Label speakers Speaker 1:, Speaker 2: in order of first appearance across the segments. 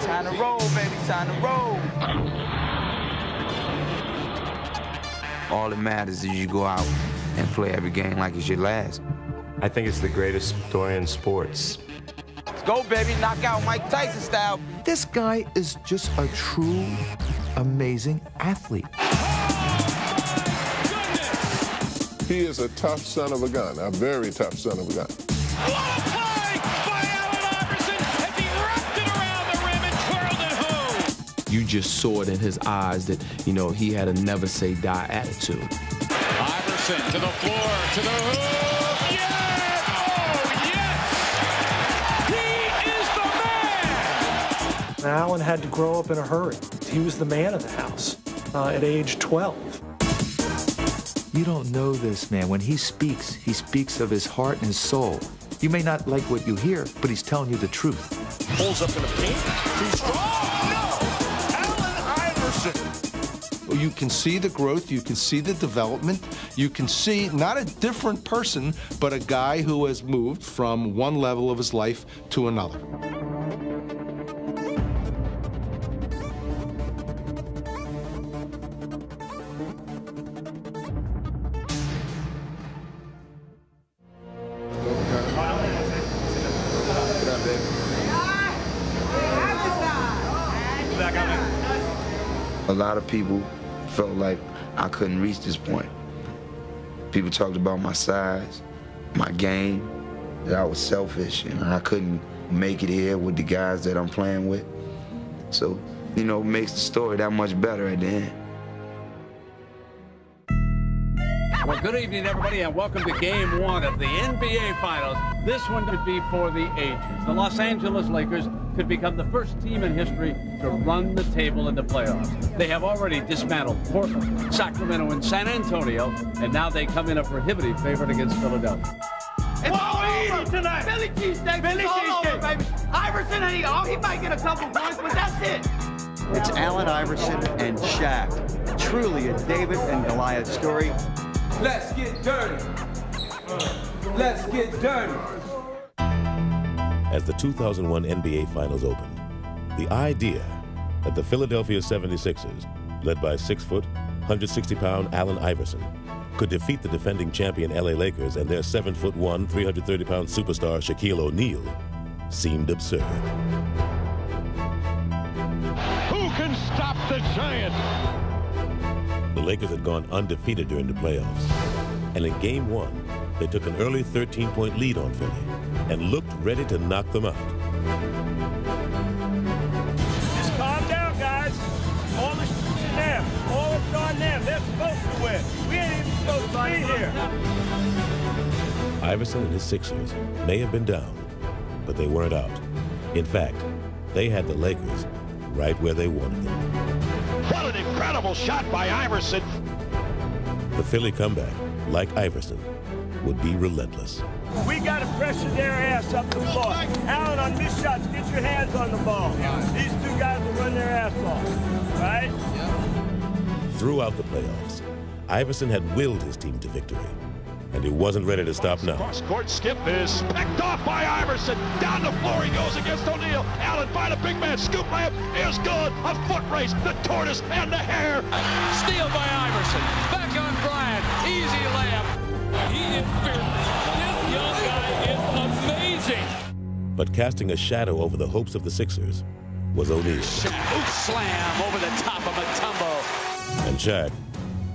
Speaker 1: Time to roll, baby, time to roll. All that matters is you go out and play every game like it's your last.
Speaker 2: I think it's the greatest story in sports.
Speaker 1: Let's go, baby, knock out Mike Tyson style.
Speaker 3: This guy is just a true, amazing athlete.
Speaker 4: He is a tough son of a gun, a very tough son of a gun.
Speaker 5: What a play by Allen Iverson as he wrapped it around the rim and twirled it home.
Speaker 6: You just saw it in his eyes that, you know, he had a never-say-die attitude.
Speaker 5: Iverson to the floor, to the hoop. Yes! Oh, yes! He is the man!
Speaker 7: Allen had to grow up in a hurry. He was the man of the house at age 12.
Speaker 3: You don't know this man. When he speaks of his heart and his soul. You may not like what you hear, but he's telling you the truth.
Speaker 5: Pulls up in the paint. Too strong. No! Allen Iverson.
Speaker 8: You can see the growth, you can see the development, you can see not a different person, but a guy who has moved from one level of his life to another.
Speaker 1: A lot of people felt like I couldn't reach this point. People talked about my size, my game, that I was selfish and I couldn't make it here with the guys that I'm playing with. So, you know, it makes the story that much better at the end.
Speaker 9: Well, good evening, everybody, and welcome to Game 1 of the NBA Finals. This one could be for the ages. The Los Angeles Lakers could become the first team in history to run the table in the playoffs. They have already dismantled Portland, Sacramento, and San Antonio, and now they come in a prohibitive favorite against Philadelphia.
Speaker 5: It's all over tonight.
Speaker 10: Philly cheesesteak. Philly cheesesteak, baby. Iverson, he might get a couple points, but that's it.
Speaker 11: It's Allen Iverson and Shaq. Truly a David and Goliath story.
Speaker 1: Let's get dirty. Let's get dirty.
Speaker 12: As the 2001 NBA Finals opened, the idea that the Philadelphia 76ers, led by 6-foot, 160-pound Allen Iverson, could defeat the defending champion LA Lakers and their 7'1", 330-pound superstar Shaquille O'Neal seemed absurd.
Speaker 5: Who can stop the Giants?
Speaker 12: The Lakers had gone undefeated during the playoffs, and in Game 1, they took an early 13-point lead on Philly and looked ready to knock them out.
Speaker 5: Just calm down, guys. All the shit's in them. All it's on them. They're supposed to win. We ain't even supposed to be here.
Speaker 12: Iverson and his Sixers may have been down, but they weren't out. In fact, they had the Lakers right where they wanted them.
Speaker 5: What an incredible shot by Iverson.
Speaker 12: The Philly comeback, like Iverson, would be relentless.
Speaker 5: We got to pressure their ass up the floor. Allen, on missed shots, get your hands on the ball. These two guys will run their ass off, right?
Speaker 12: Throughout the playoffs, Iverson had willed his team to victory, and he wasn't ready to stop now.
Speaker 5: Cross-court skip is picked off by Iverson. Down the floor he goes against O'Neal. Allen find a big man. Scoop layup is good. A foot race. The tortoise and the hare. Steal by Iverson. Back on Bryant. Easy layup. He is fearless. This young guy is amazing.
Speaker 12: But casting a shadow over the hopes of the Sixers was O'Neal.
Speaker 5: Shaq slam over the top of Mutombo.
Speaker 12: And Shaq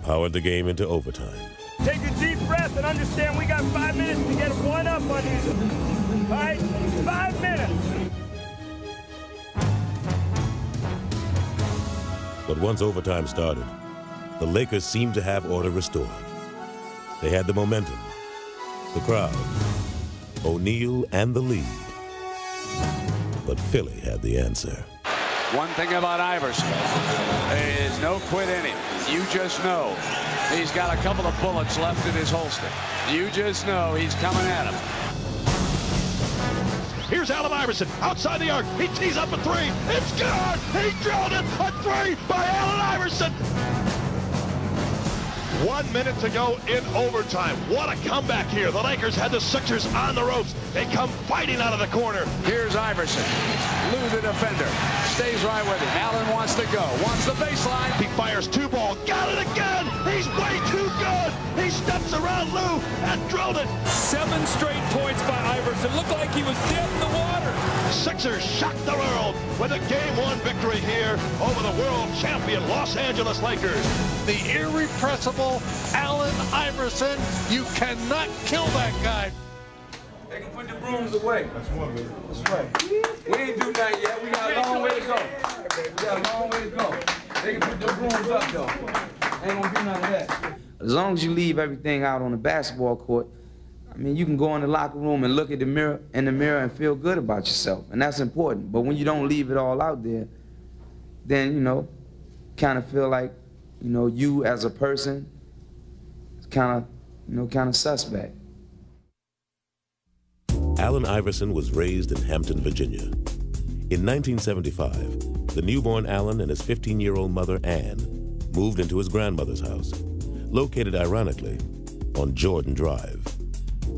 Speaker 12: powered the game into overtime.
Speaker 5: Take a deep breath and understand we got 5 minutes to get one up on these. All right? 5 minutes.
Speaker 12: But once overtime started, the Lakers seemed to have order restored. They had the momentum, the crowd, O'Neal, and the lead. But Philly had the answer.
Speaker 9: One thing about Iverson, there is no quit in him. You just know he's got a couple of bullets left in his holster. You just know he's coming at him.
Speaker 5: Here's Allen Iverson outside the arc. He tees up a three. It's good. He drilled it. A three by Allen Iverson. 1 minute to go in overtime. What a comeback here. The Lakers had the Sixers on the ropes. They come fighting out of the corner.
Speaker 9: Here's Iverson. Lou the defender. stays right with him. Allen wants to go, wants the baseline.
Speaker 5: He fires 2 ball, got it again. He's way too good. He steps around Lou and drilled it.
Speaker 13: 7 straight points by Iverson. Looked like he was dead in the water.
Speaker 5: Sixers shocked the world with a Game-1 victory here over the world champion Los Angeles Lakers.
Speaker 14: The irrepressible Allen Iverson. You cannot kill that guy.
Speaker 15: They can put the brooms away. That's right. We ain't do that yet. We got a long way to go. They can put the brooms up, though. Ain't gonna be none of that.
Speaker 1: As long as you leave everything out on the basketball court, I mean, you can go in the locker room and look at the mirror and feel good about yourself, and that's important. But when you don't leave it all out there, then, you know, kind of feel like, you know, you as a person is kind of suspect.
Speaker 12: Allen Iverson was raised in Hampton, Virginia. In 1975, the newborn Allen and his 15-year-old mother, Ann, moved into his grandmother's house, located ironically on Jordan Drive.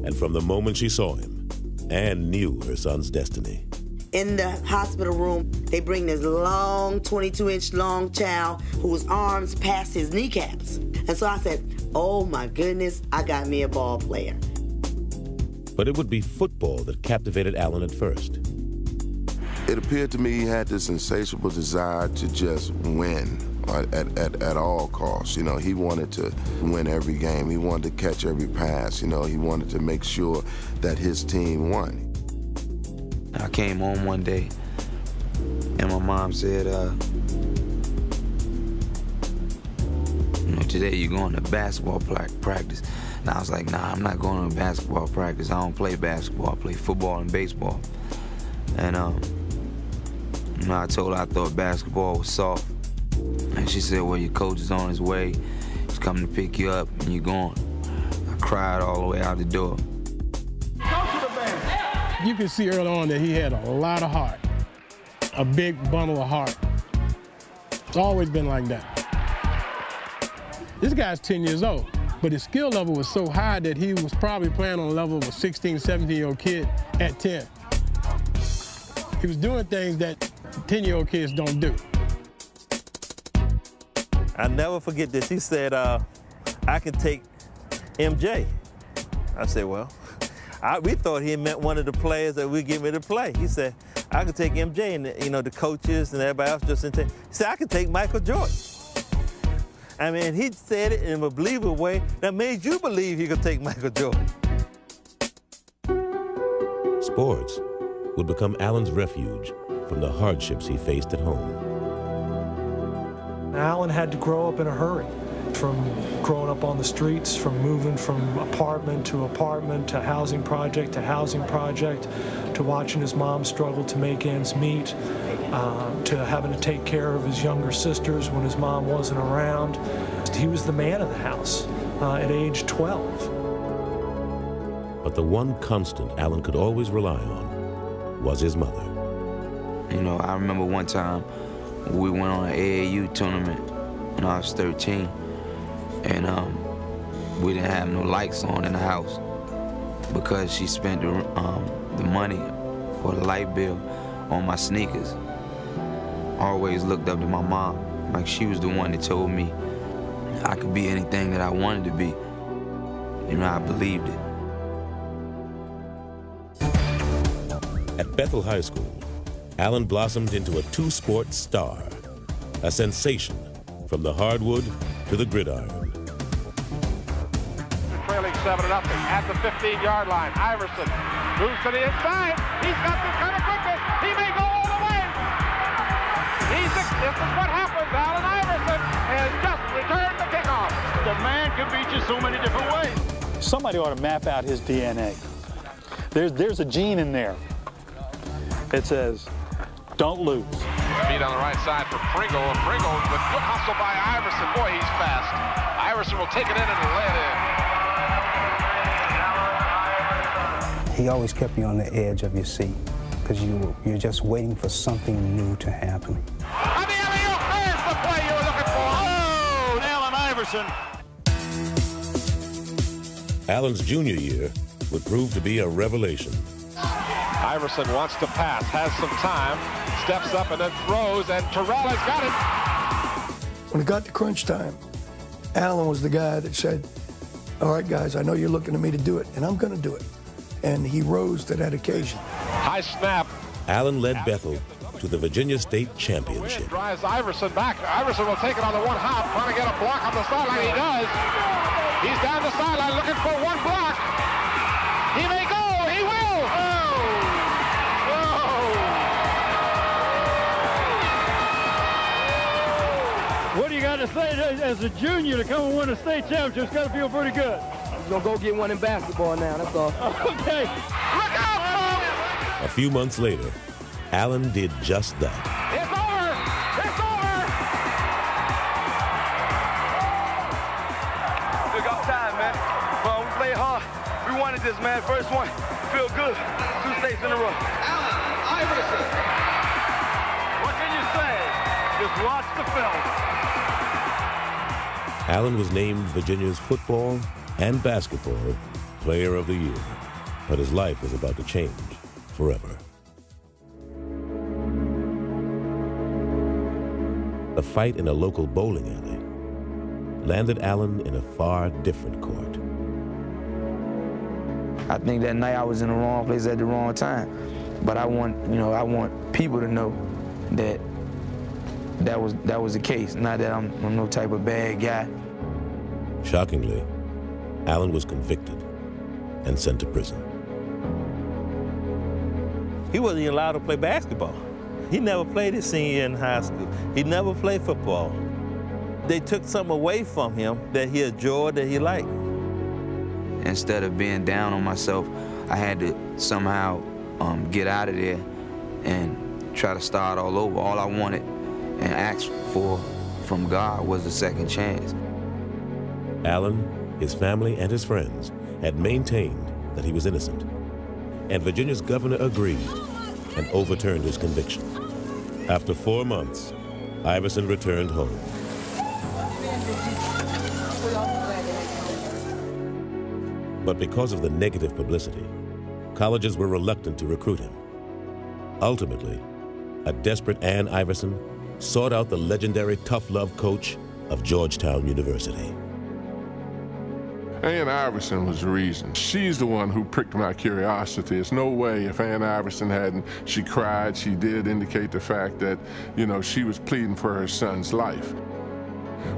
Speaker 12: And from the moment she saw him, Ann knew her son's destiny.
Speaker 16: In the hospital room, they bring this long, 22-inch long child whose arms passed his kneecaps. And so I said, oh my goodness, I got me a ball player.
Speaker 12: But it would be football that captivated Allen at first.
Speaker 4: It appeared to me he had this insatiable desire to just win at all costs. You know, he wanted to win every game. He wanted to catch every pass. You know, he wanted to make sure that his team won.
Speaker 1: I came home one day, and my mom said, you know, today you're going to basketball practice. And I was like, nah, I'm not going to basketball practice. I don't play basketball. I play football and baseball. And you know, I told her I thought basketball was soft. And she said, well, your coach is on his way. He's coming to pick you up, and you're going. I cried all the way out the door.
Speaker 14: You can see early on that he had a lot of heart, a big bundle of heart. It's always been like that. This guy's 10 years old, but his skill level was so high that he was probably playing on the level of a 16, 17-year-old kid at 10. He was doing things that 10-year-old kids don't do.
Speaker 17: I'll never forget this. He said, I can take MJ. I said, well, we thought he meant one of the players that we get me to play. He said, I can take MJ, and you know, the coaches and everybody else just didn't take. He said, I can take Michael Jordan. I mean, he said it in a believable way that made you believe he could take Michael Jordan.
Speaker 12: Sports would become Allen's refuge from the hardships he faced at home.
Speaker 7: Allen had to grow up in a hurry, from growing up on the streets, from moving from apartment to housing project to housing project, to watching his mom struggle to make ends meet, to having to take care of his younger sisters when his mom wasn't around. He was the man of the house at age 12.
Speaker 12: But the one constant Allen could always rely on was his mother.
Speaker 1: You know, I remember one time we went on an AAU tournament when I was 13, and we didn't have no lights on in the house because she spent the money for the light bill on my sneakers. I always looked up to my mom, like she was the one that told me I could be anything that I wanted to be. You know, I believed it.
Speaker 12: At Bethel High School, Allen blossomed into a two-sport star, a sensation from the hardwood to the gridiron.
Speaker 18: Trailing 7-0 at the 15-yard line. Iverson moves to the inside. He's got this kind of quickness. He may go all the way. This is what happens. Allen Iverson has just returned the kickoff.
Speaker 5: The man can beat you so many different ways.
Speaker 19: Somebody ought to map out his DNA. There's a gene in there that says, don't lose.
Speaker 18: Feed on the right side for Pringle. Pringle with good hustle by Iverson. Boy, he's fast. Iverson will take it in and lay it in.
Speaker 20: He always kept you on the edge of your seat because you're just waiting for something new to happen.
Speaker 18: On the alley-oop, there's the play you were looking for. Oh, Allen Iverson.
Speaker 12: Allen's junior year would prove to be a revelation.
Speaker 18: Iverson wants to pass, has some time, steps up and then throws, and Terrell has got it.
Speaker 21: When it got to crunch time, Allen was the guy that said, all right, guys, I know you're looking to me to do it, and I'm going to do it. And he rose to that occasion.
Speaker 18: High snap.
Speaker 12: Allen led Bethel to the Virginia State Championship.
Speaker 18: Drives Iverson back. Iverson will take it on the one hop, trying to get a block on the sideline. He does. He's down the sideline looking for one block. He may go. He will.
Speaker 13: What do you got to say as a junior to come and win a state championship? It's got to feel pretty good.
Speaker 10: He's going to go get one in basketball now, that's all.
Speaker 13: Okay.
Speaker 10: Look out!
Speaker 12: A few months later, Allen did just that.
Speaker 18: It's over! It's over!
Speaker 10: We got time, man. Well, we played hard. We wanted this, man. First one. Feel good. 2 states in a row. Allen Iverson. What can you say? Just watch the film.
Speaker 12: Allen was named Virginia's football and basketball player of the year, but his life was about to change forever. A fight in a local bowling alley landed Allen in a far different court.
Speaker 1: I think that night I was in the wrong place at the wrong time. But I want people to know that that was the case, not that I'm no type of bad guy.
Speaker 12: Shockingly, Allen was convicted and sent to prison.
Speaker 17: He wasn't even allowed to play basketball. He never played his senior year in high school. He never played football. They took something away from him that he enjoyed, that he liked.
Speaker 1: Instead of being down on myself, I had to somehow get out of there and try to start all over. All I wanted and asked for from God was a second chance.
Speaker 12: Allen, his family, and his friends had maintained that he was innocent. And Virginia's governor agreed and overturned his conviction. After 4 months, Iverson returned home. But because of the negative publicity, colleges were reluctant to recruit him. Ultimately, a desperate Ann Iverson sought out the legendary tough love coach of Georgetown University.
Speaker 22: Ann Iverson was the reason. She's the one who pricked my curiosity. There's no way if Ann Iverson hadn't, she cried, she did indicate the fact that, she was pleading for her son's life.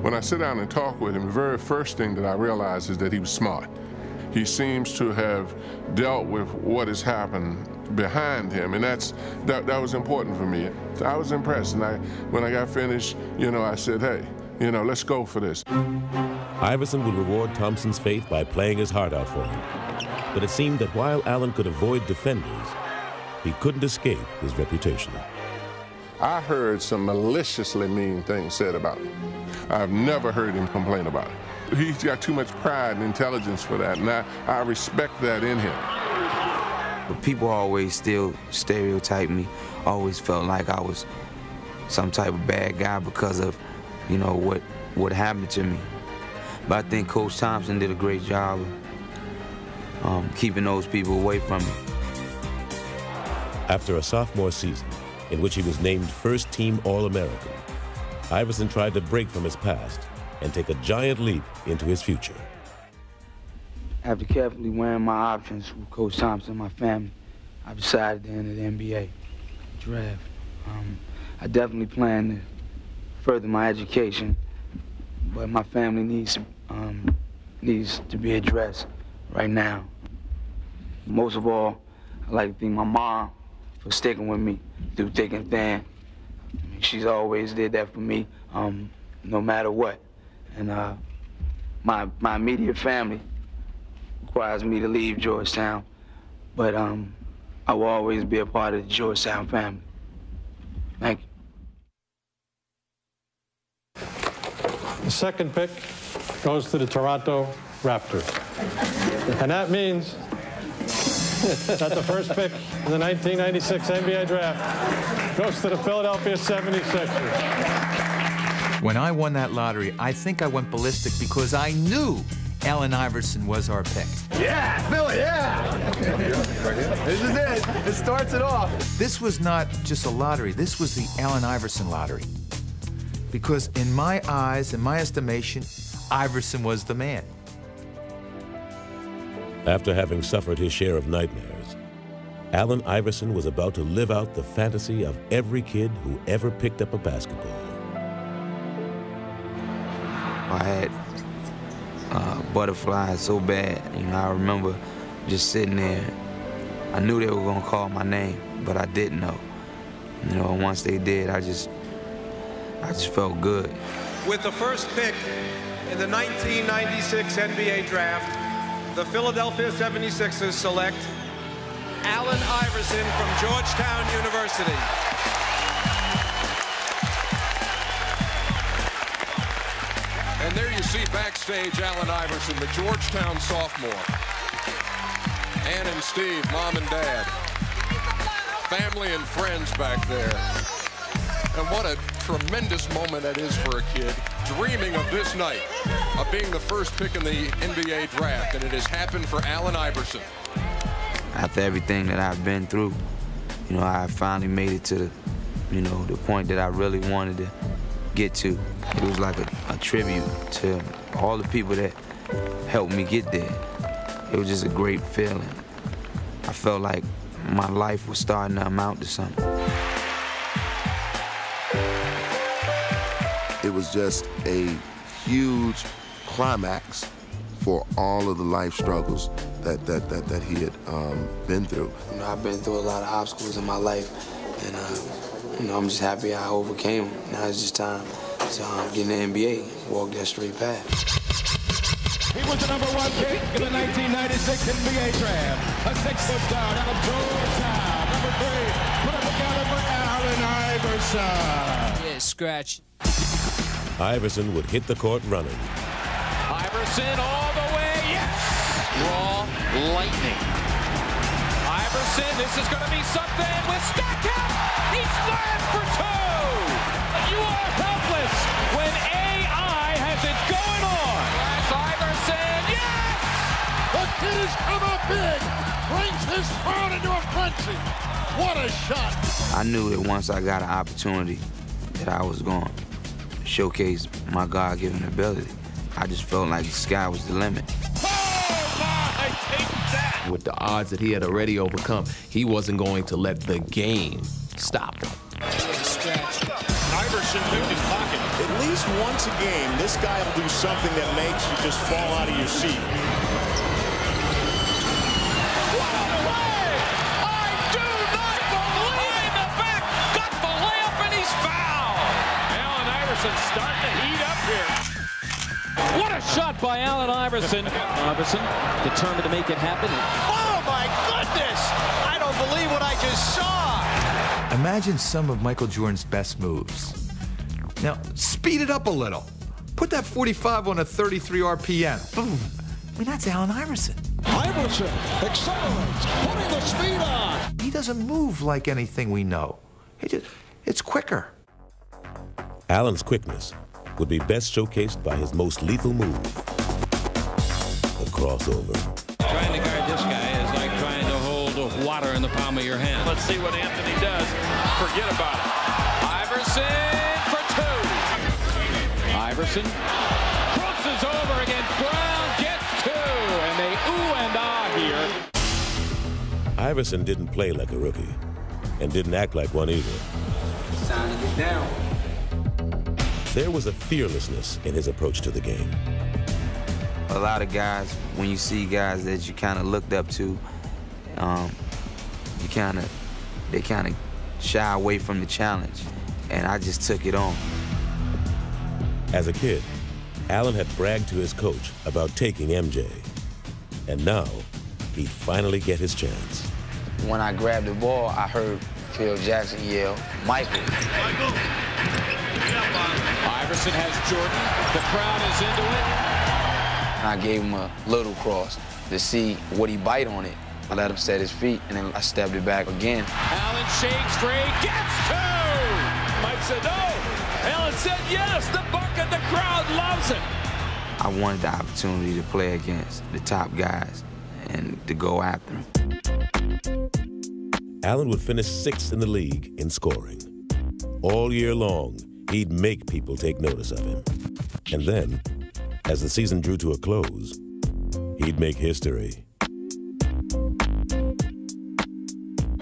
Speaker 22: When I sit down and talk with him, the very first thing that I realize is that he was smart. He seems to have dealt with what has happened behind him, and that was important for me. I was impressed, and when I got finished, I said, hey, let's go for this.
Speaker 12: Iverson would reward Thompson's faith by playing his heart out for him. But it seemed that while Allen could avoid defenders, he couldn't escape his reputation.
Speaker 22: I heard some maliciously mean things said about him. I've never heard him complain about it. He's got too much pride and intelligence for that, and I respect that in him.
Speaker 1: But people always still stereotype me, always felt like I was some type of bad guy because of, what happened to me. But I think Coach Thompson did a great job of keeping those people away from me.
Speaker 12: After a sophomore season, in which he was named first-team All-American, Iverson tried to break from his past and take a giant leap into his future.
Speaker 1: After carefully weighing my options with Coach Thompson and my family, I decided to enter the NBA draft. I definitely plan to further my education, but my family needs to be addressed right now. Most of all, I'd like to thank my mom for sticking with me through thick and thin. She's always did that for me, no matter what. And my immediate family requires me to leave Georgetown, but I will always be a part of the Georgetown family. Thank you.
Speaker 7: The second pick goes to the Toronto Raptors. And that means that the first pick in the 1996 NBA draft goes to the Philadelphia 76ers.
Speaker 3: When I won that lottery, I think I went ballistic because I knew Allen Iverson was our pick.
Speaker 15: Yeah, Philly, yeah! This is it. It starts it off.
Speaker 3: This was not just a lottery. This was the Allen Iverson lottery. Because in my eyes, in my estimation, Iverson was the man.
Speaker 12: After having suffered his share of nightmares, Allen Iverson was about to live out the fantasy of every kid who ever picked up a basketball.
Speaker 1: I had butterflies so bad. You know, I remember just sitting there. I knew they were gonna call my name, but I didn't know. You know, and once they did, I just felt good.
Speaker 2: With the first pick in the 1996 NBA draft, the Philadelphia 76ers select Allen Iverson from Georgetown University.
Speaker 6: And there you see backstage Allen Iverson, the Georgetown sophomore. Ann and Steve, mom and dad. Family and friends back there. And what a tremendous moment that is for a kid, dreaming of this night, of being the first pick in the NBA draft, and it has happened for Allen Iverson.
Speaker 1: After everything that I've been through, you know, I finally made it to the, you know, the point that I really wanted to get to. It was like a tribute to all the people that helped me get there. It was just a great feeling. I felt like my life was starting to amount to something.
Speaker 4: It was just a huge climax for all of the life struggles that he had been through.
Speaker 1: You know, I've been through a lot of obstacles in my life, and you know, I'm just happy I overcame them. Now it's just time to get in the NBA, walk that straight path.
Speaker 5: He was the #1 pick in the 1996 NBA draft. A 6-foot guard out of Georgetown. #3, put it together for Allen Iverson.
Speaker 23: Yeah, scratch.
Speaker 12: Iverson would hit the court running.
Speaker 5: Iverson all the way, yes! Raw lightning. Iverson, this is going to be something with Stackham. He slams for 2. You are helpless when AI has it going on. Iverson, yes!
Speaker 24: The kid has come up big, brings his crowd into a frenzy. What a shot!
Speaker 1: I knew that once I got an opportunity that I was going to showcase my God-given ability. I just felt like the sky was the limit.
Speaker 25: With the odds that he had already overcome, he wasn't going to let the game stop him.
Speaker 5: Iverson picked his pocket.
Speaker 26: At least once a game, this guy will do something that makes you just fall out of your seat.
Speaker 5: What a play! I do not believe the back got the layup and he's fouled. Allen Iverson starting to heat up here.
Speaker 9: What a shot by Allen Iverson. Iverson determined to make it happen.
Speaker 5: Oh my goodness! I don't believe what I just saw.
Speaker 3: Imagine some of Michael Jordan's best moves. Now, speed it up a little. Put that 45 on a 33 RPM. Boom. I mean, that's Allen Iverson.
Speaker 24: Iverson accelerates, putting the speed on.
Speaker 3: He doesn't move like anything we know. It's quicker.
Speaker 12: Allen's quickness would be best showcased by his most lethal move, the crossover.
Speaker 5: Trying to guard this guy is like trying to hold water in the palm of your hand. Let's see what Anthony does. Forget about it. Iverson for 2. Iverson crosses over against Brown, gets 2, and they ooh and ah here.
Speaker 12: Iverson didn't play like a rookie and didn't act like one either.
Speaker 1: It's time to get down.
Speaker 12: There was a fearlessness in his approach to the game.
Speaker 1: A lot of guys, when you see guys that you kind of looked up to, they kind of shy away from the challenge, and I just took it on.
Speaker 12: As a kid, Allen had bragged to his coach about taking MJ, and now he'd finally get his chance.
Speaker 1: When I grabbed the ball, I heard Phil Jackson yell, "Michael."
Speaker 5: Michael. Iverson has Jordan. The crowd is into it.
Speaker 1: And I gave him a little cross to see would he bite on it. I let him set his feet, and then I stepped it back again.
Speaker 5: Allen shakes free, gets 2! Mike said no. Allen said yes. The bucket, the crowd loves it.
Speaker 1: I wanted the opportunity to play against the top guys and to go after them.
Speaker 12: Allen would finish 6th in the league in scoring. All year long, he'd make people take notice of him. And then, as the season drew to a close, he'd make history.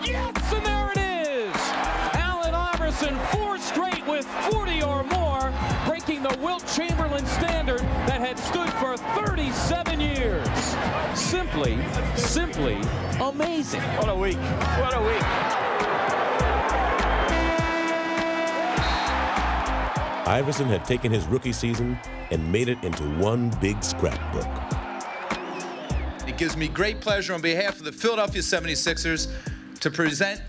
Speaker 8: Yes, and there it is! Allen Iverson, 4 straight with 40 or more, breaking the Wilt Chamberlain standard that had stood for 37 years. Simply amazing.
Speaker 17: What a week. What a week.
Speaker 12: Iverson had taken his rookie season and made it into one big scrapbook.
Speaker 11: It gives me great pleasure on behalf of the Philadelphia 76ers to present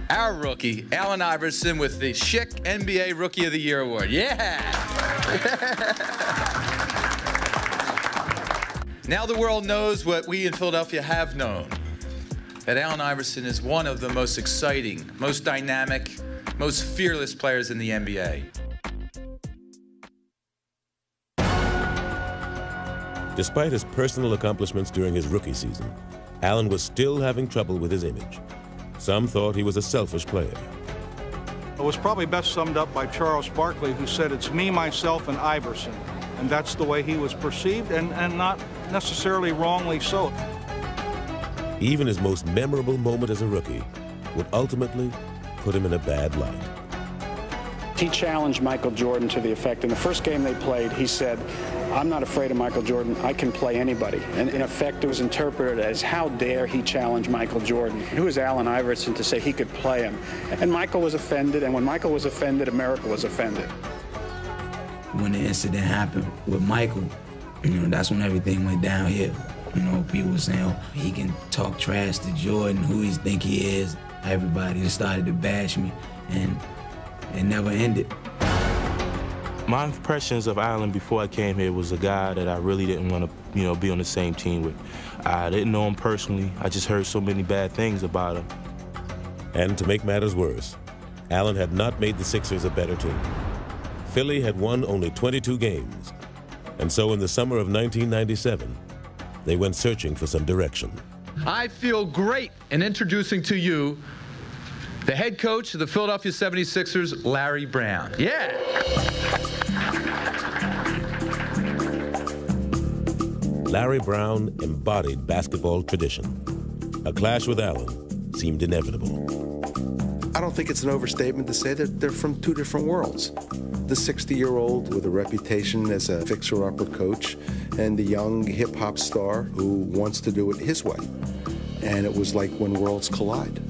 Speaker 11: our rookie, Allen Iverson, with the Schick NBA Rookie of the Year Award. Yeah! Now the world knows what we in Philadelphia have known, that Allen Iverson is one of the most exciting, most dynamic, most fearless players in the NBA.
Speaker 12: Despite his personal accomplishments during his rookie season, Allen was still having trouble with his image. Some thought he was a selfish player.
Speaker 14: It was probably best summed up by Charles Barkley, who said, "It's me, myself, and Iverson." And that's the way he was perceived, and not necessarily wrongly so.
Speaker 12: Even his most memorable moment as a rookie would ultimately put him in a bad light.
Speaker 16: He challenged Michael Jordan to the effect, in the first game they played, he said, "I'm not afraid of Michael Jordan, I can play anybody." And in effect, it was interpreted as, how dare he challenge Michael Jordan? Who is Allen Iverson to say he could play him? And Michael was offended, and when Michael was offended, America was offended.
Speaker 1: When the incident happened with Michael, that's when everything went downhill. People were saying, oh, he can talk trash to Jordan, who he think he is. Everybody just started to bash me, and it never ended.
Speaker 19: My impressions of Allen before I came here was a guy that I really didn't want to, be on the same team with. I didn't know him personally. I just heard so many bad things about him.
Speaker 12: And to make matters worse, Allen had not made the Sixers a better team. Philly had won only 22 games. And so in the summer of 1997, they went searching for some direction.
Speaker 11: I feel great in introducing to you the head coach of the Philadelphia 76ers, Larry Brown. Yeah!
Speaker 12: Larry Brown embodied basketball tradition. A clash with Allen seemed inevitable.
Speaker 23: I don't think it's an overstatement to say that they're from two different worlds. The 60-year-old with a reputation as a fixer-upper coach and the young hip-hop star who wants to do it his way. And it was like when worlds collide.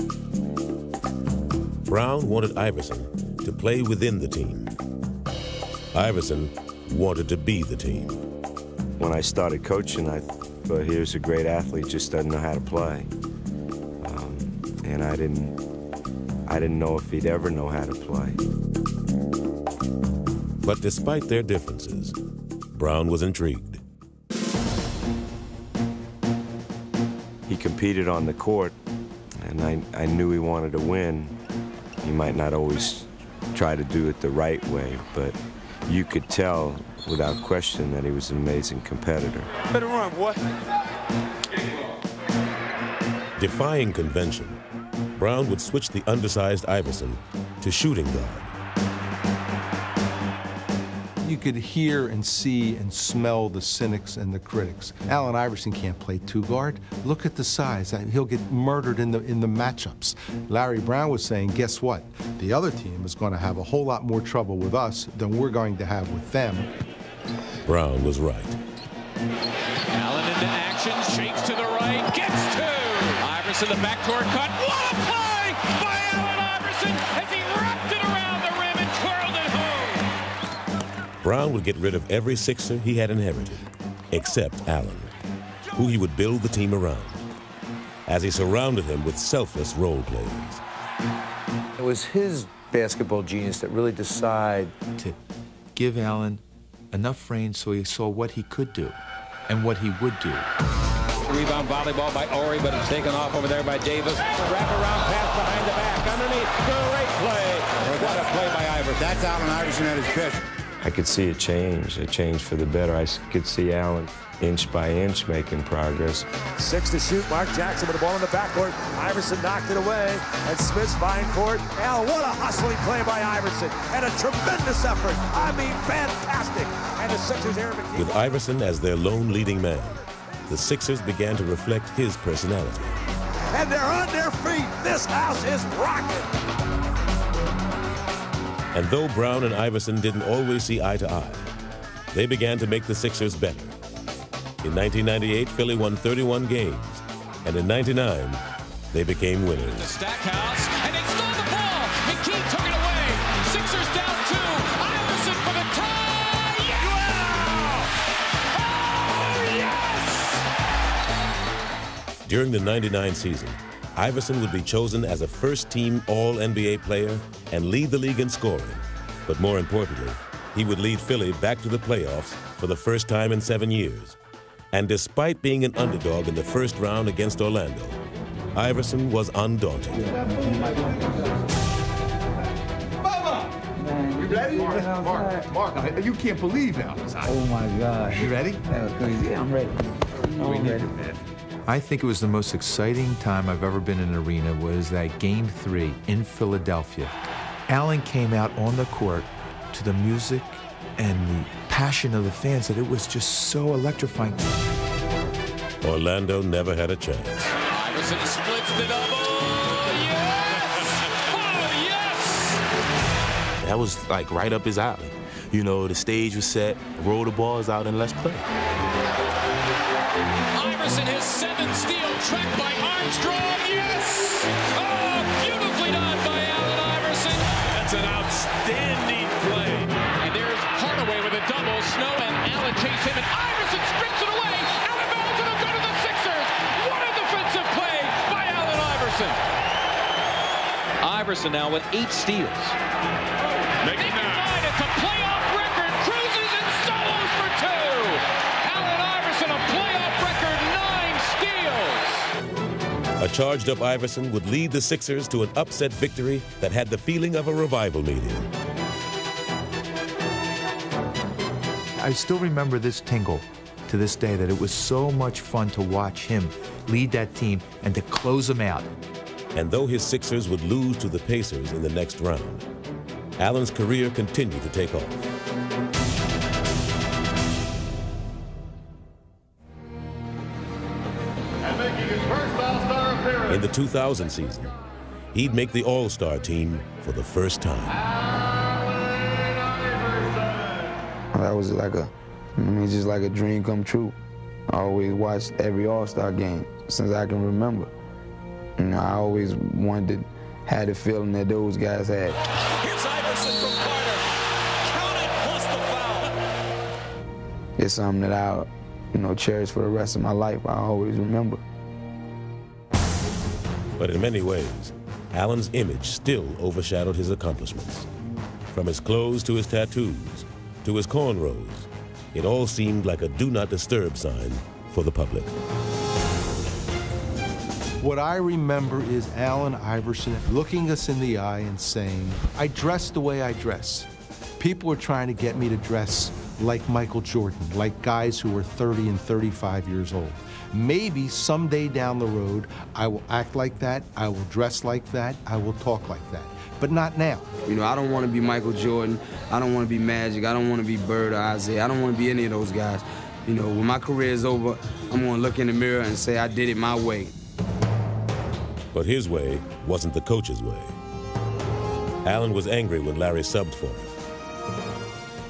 Speaker 12: Brown wanted Iverson to play within the team. Iverson wanted to be the team.
Speaker 27: When I started coaching, I thought, here's a great athlete, just doesn't know how to play. And I didn't know if he'd ever know how to play.
Speaker 12: But despite their differences, Brown was intrigued.
Speaker 27: He competed on the court, and I knew he wanted to win. He might not always try to do it the right way, but you could tell without question that he was an amazing competitor.
Speaker 16: Better run, boy.
Speaker 12: Defying convention, Brown would switch the undersized Iverson to shooting guard.
Speaker 28: You could hear and see and smell the cynics and the critics. Allen Iverson can't play two-guard. Look at the size. He'll get murdered in the matchups. Larry Brown was saying, guess what? The other team is going to have a whole lot more trouble with us than we're going to have with them.
Speaker 12: Brown was right.
Speaker 8: Allen into action, shakes to the right, gets two. Iverson, the backdoor cut. What a play by Allen Iverson as he wrapped it around the rim and twirled it home.
Speaker 12: Brown would get rid of every Sixer he had inherited, except Allen, who he would build the team around, as he surrounded him with selfless role players.
Speaker 29: It was his basketball genius that really decided
Speaker 3: to give Allen enough range so he saw what he could do and what he would do.
Speaker 9: Rebound volleyball by Ori, but it's taken off over there by Davis. Wrap-around pass behind the back, underneath. Great play. What a play by Iverson.
Speaker 30: That's Allen Iverson at his best.
Speaker 27: I could see a change for the better. I could see Allen inch by inch making progress.
Speaker 2: 6 to shoot. Mark Jackson with the ball in the backcourt. Iverson knocked it away, and Smith's fine court. Allen, what a hustling play by Iverson, and a tremendous effort. I mean, fantastic. And the Sixers, Aaron McKee.
Speaker 12: With Iverson as their lone leading man, the Sixers began to reflect his personality.
Speaker 2: And they're on their feet. This house is rocking.
Speaker 12: And though Brown and Iverson didn't always see eye to eye, they began to make the Sixers better. In 1998, Philly won 31 games, and in 99, they became winners.
Speaker 8: Stackhouse, and they stole the ball. McKee took it away. Sixers down 2. Iverson for the tie. Yeah! Oh, yes!
Speaker 12: During the 99 season, Iverson would be chosen as a first-team All-NBA player and lead the league in scoring. But more importantly, he would lead Philly back to the playoffs for the first time in 7 years. And despite being an underdog in the first round against Orlando, Iverson was undaunted.
Speaker 3: You ready? Mark, you can't believe that was
Speaker 7: Oh my God.
Speaker 3: You ready?
Speaker 7: That was crazy. Yeah, I'm ready. I'm ready.
Speaker 3: I think it was the most exciting time I've ever been in an arena was that Game 3 in Philadelphia. Allen came out on the court to the music and the passion of the fans that it was just so electrifying.
Speaker 12: Orlando never had a chance.
Speaker 8: Iverson splits the double. Yes! Oh, yes!
Speaker 19: That was like right up his alley. You know, the stage was set, roll the balls out, and let's play.
Speaker 8: Iverson has 7 steals, tracked by Armstrong. Yes! Oh, beautifully done by Allen Iverson. That's an outstanding play. And there's Hardaway with a double. Snow and Allen chase him, and Iverson strips it away. Allen Iverson will go to the Sixers. What a defensive play by Allen Iverson. Iverson now with 8 steals. Make it 9. It's a playoff record. Cruises and solos for 2. Allen Iverson, a playoff record, 9 steals.
Speaker 12: A charged-up Iverson would lead the Sixers to an upset victory that had the feeling of a revival meeting.
Speaker 3: I still remember this tingle to this day, that it was so much fun to watch him lead that team and to close them out.
Speaker 12: And though his Sixers would lose to the Pacers in the next round, Allen's career continued to take off. In the 2000 season, he'd make the All-Star team for the first time.
Speaker 1: That was like just like a dream come true. I always watched every All-Star game since I can remember. You know, I always wanted to have the feeling that those guys had.
Speaker 2: Here's Iverson from Carter. Count it plus the foul.
Speaker 1: It's something that I'll, cherish for the rest of my life. I always remember.
Speaker 12: But in many ways, Allen's image still overshadowed his accomplishments. From his clothes to his tattoos, to his cornrows, it all seemed like a do not disturb sign for the public.
Speaker 28: What I remember is Allen Iverson looking us in the eye and saying, I dress the way I dress. People were trying to get me to dress like Michael Jordan, like guys who were 30 and 35 years old. Maybe someday down the road, I will act like that, I will dress like that, I will talk like that, but not now.
Speaker 1: I don't want to be Michael Jordan, I don't want to be Magic, I don't want to be Bird or Isaiah, I don't want to be any of those guys. When my career is over, I'm going to look in the mirror and say I did it my way.
Speaker 12: But his way wasn't the coach's way. Allen was angry when Larry subbed for him.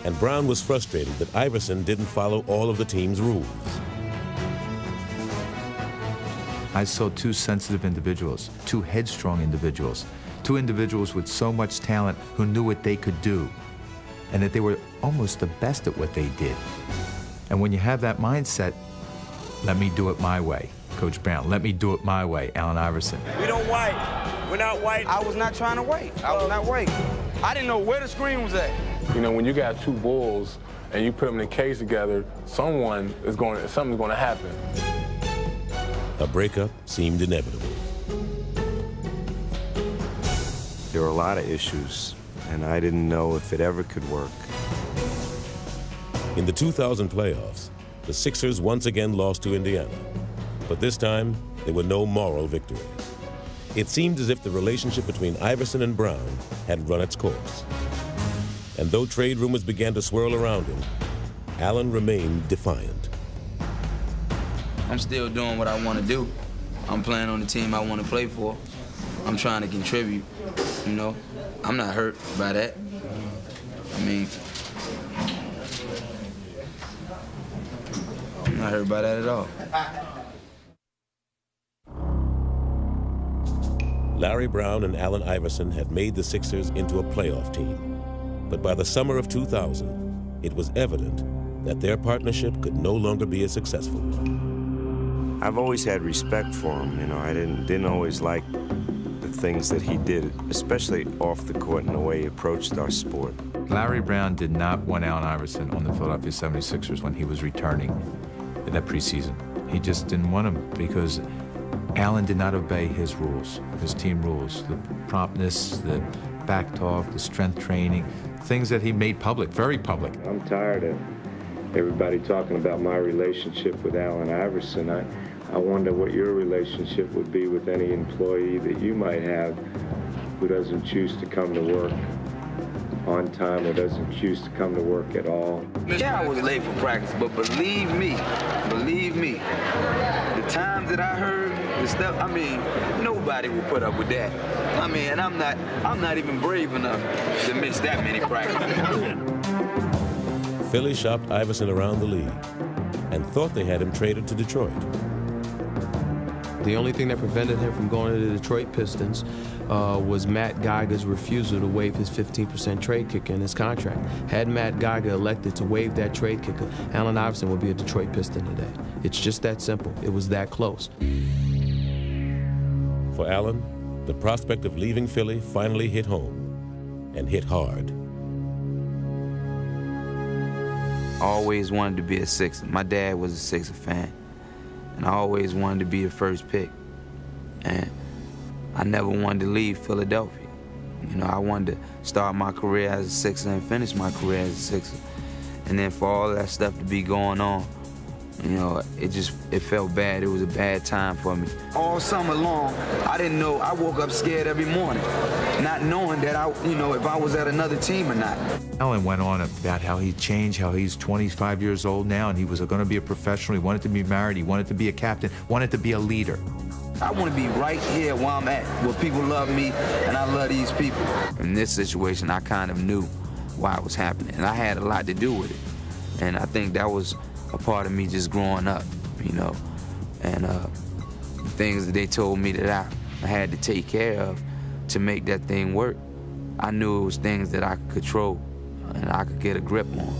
Speaker 12: And Brown was frustrated that Iverson didn't follow all of the team's rules.
Speaker 3: I saw 2 sensitive individuals, 2 headstrong individuals, 2 individuals with so much talent who knew what they could do, and that they were almost the best at what they did. And when you have that mindset, let me do it my way, Coach Brown, let me do it my way, Allen Iverson.
Speaker 2: We don't wait. We're not waiting.
Speaker 1: I was not trying to wait. I was not waiting. I didn't know where the screen was at.
Speaker 10: When you got 2 bulls and you put them in a cage together, something's going to happen.
Speaker 12: A breakup seemed inevitable.
Speaker 27: There were a lot of issues, and I didn't know if it ever could work.
Speaker 12: In the 2000 playoffs, the Sixers once again lost to Indiana. But this time, there were no moral victories. It seemed as if the relationship between Iverson and Brown had run its course. And though trade rumors began to swirl around him, Allen remained defiant.
Speaker 1: I'm still doing what I want to do. I'm playing on the team I want to play for. I'm trying to contribute, you know. I'm not hurt by that. I mean, I'm not hurt by that at all.
Speaker 12: Larry Brown and Allen Iverson had made the Sixers into a playoff team. But by the summer of 2000, it was evident that their partnership could no longer be a successful one.
Speaker 27: I've always had respect for him. You know, I didn't always like the things that he did, especially off the court and the way he approached our sport.
Speaker 3: Larry Brown did not want Allen Iverson on the Philadelphia 76ers when he was returning in that preseason. He just didn't want him because Allen did not obey his rules, his team rules, the promptness, the back talk, the strength training, things that he made public, very public.
Speaker 4: I'm tired of everybody talking about my relationship with Allen Iverson. I wonder what your relationship would be with any employee that you might have who doesn't choose to come to work on time or doesn't choose to come to work at all.
Speaker 1: Yeah, I was late for practice, but believe me, the times that I heard the stuff, I mean, nobody will put up with that. I mean, and I'm not even brave enough to miss that many practices.
Speaker 12: Philly shopped Iverson around the league and thought they had him traded to Detroit.
Speaker 6: The only thing that prevented him from going to the Detroit Pistons was Matt Geiger's refusal to waive his 15% trade kicker in his contract. Had Matt Geiger elected to waive that trade kicker, Allen Iverson would be a Detroit Piston today. It's just that simple. It was that close.
Speaker 12: For Allen, the prospect of leaving Philly finally hit home, and hit hard.
Speaker 1: I always wanted to be a Sixer. My dad was a Sixer fan, and I always wanted to be the first pick. And I never wanted to leave Philadelphia. You know, I wanted to start my career as a Sixer and finish my career as a Sixer. And then for all that stuff to be going on, you know, it felt bad. It was a bad time for me. All summer long, I didn't know. I woke up scared every morning, not knowing that if I was at another team or not.
Speaker 3: Allen went on about how he changed, how he's 25 years old now, and he was going to be a professional. He wanted to be married. He wanted to be a captain. Wanted to be a leader.
Speaker 1: I want to be right here where I'm at, where people love me, and I love these people. In this situation, I kind of knew why it was happening, and I had a lot to do with it. And I think that was a part of me just growing up, you know, and the things that they told me that I had to take care of to make that thing work. I knew it was things that I could control and I could get a grip on.